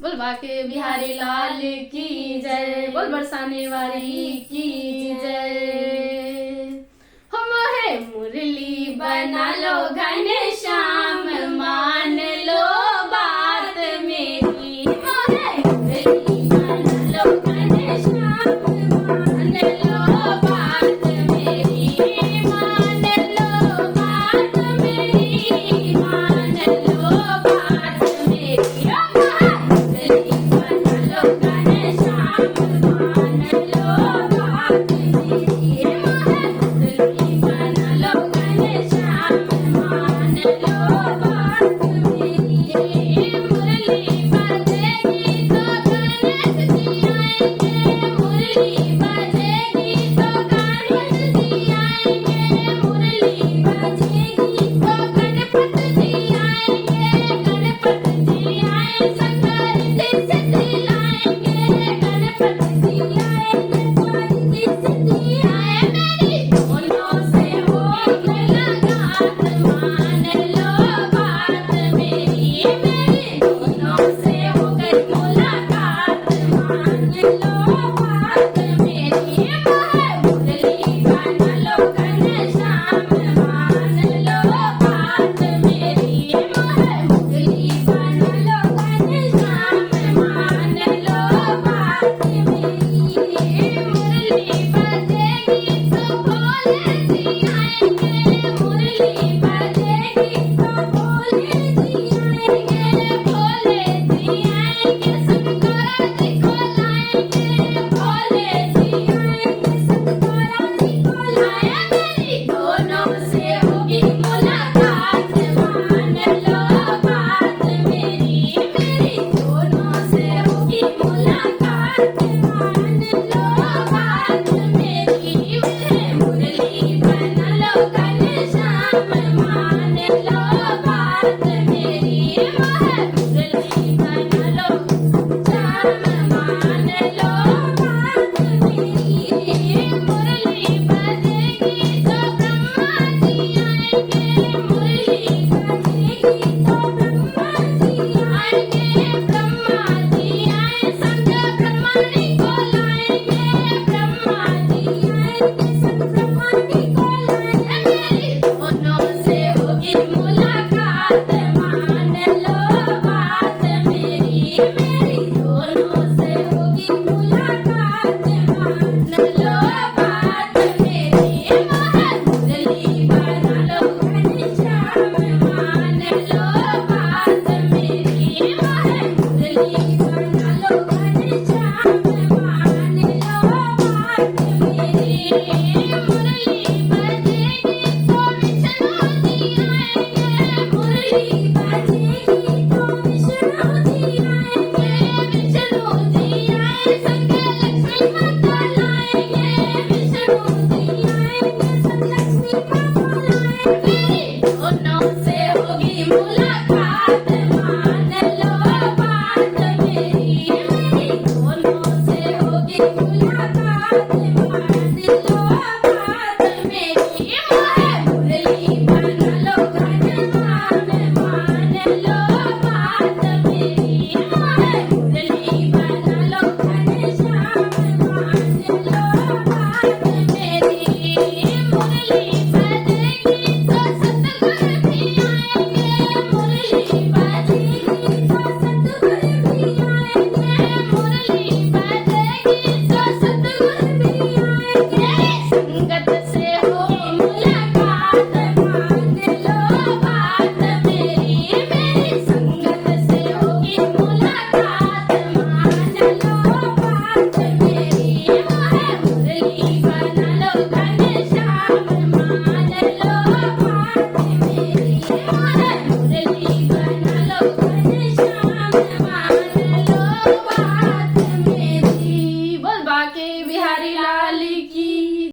बोल बाके बिहारी लाल की जय, बोल बरसाने वाली की जय। हम है मुरली बना लो घनश्याम, मान लो बात मेरी। हम है मुरली बना लो घनश्याम, मान लो बात मेरी, मान लो बात मेरी, मान लो बात मेरी। हम है मुरली बना लो घनश्याम, मान लो बात मेरी। हम है मुरली बना लो घनश्याम, मान लो बात मेरी। मुरली बजेगी तो गणेश जी आएंगे, मुरली बजेगी तो गणेश जी आएंगे, मुरली बजेगी तो गणपति जी आएंगे, गणपति जी आए शंकर जी सिद्धि लाएंगे, गणपति जी आएंगे सारी सिद्धि आए। मेरी दोनों से हो मुलाकात, मान लो बात मेरी, मेरी दोनों से हो गई मुलाकात, मान लो बात मेरी। वह मुरली बना लो घनश्याम, मान लो बात मेरी, वह मुरली बना लो घनश्याम, मान लो बात मेरी। मुरली बजेगी तो भोले जी आएंगे, मुरली बजेगी तो भोले जी आएंगे, भोले जी आएंगे संतोरा जी को लाएंगे, भोले जी आएंगे संतोरा जी को लाए। मेरी दोनों से होगी मुलाकात, मान लो बात मेरी, मेरी दोनों से होगी मुलाकात, मान लो बात मेरी। वह मुरली बना लो घनश्याम, मान लो बात मेरी, वह मुरली बना लो श्याम, मान लो बात मेरी। मुरली बजेगी तो ब्रह्मा जी आएंगे, मुरली बजेगी तो ब्रह्मा जी आएंगे, ब्रह्मा जी आए संग ब्रह्मणि को लाएंगे, ब्रह्मा जी आएंगे संग ब्रह्मणि को लाएंगे। मेरी दोनों से होगी मुलाकात, मान लो बात मेरी,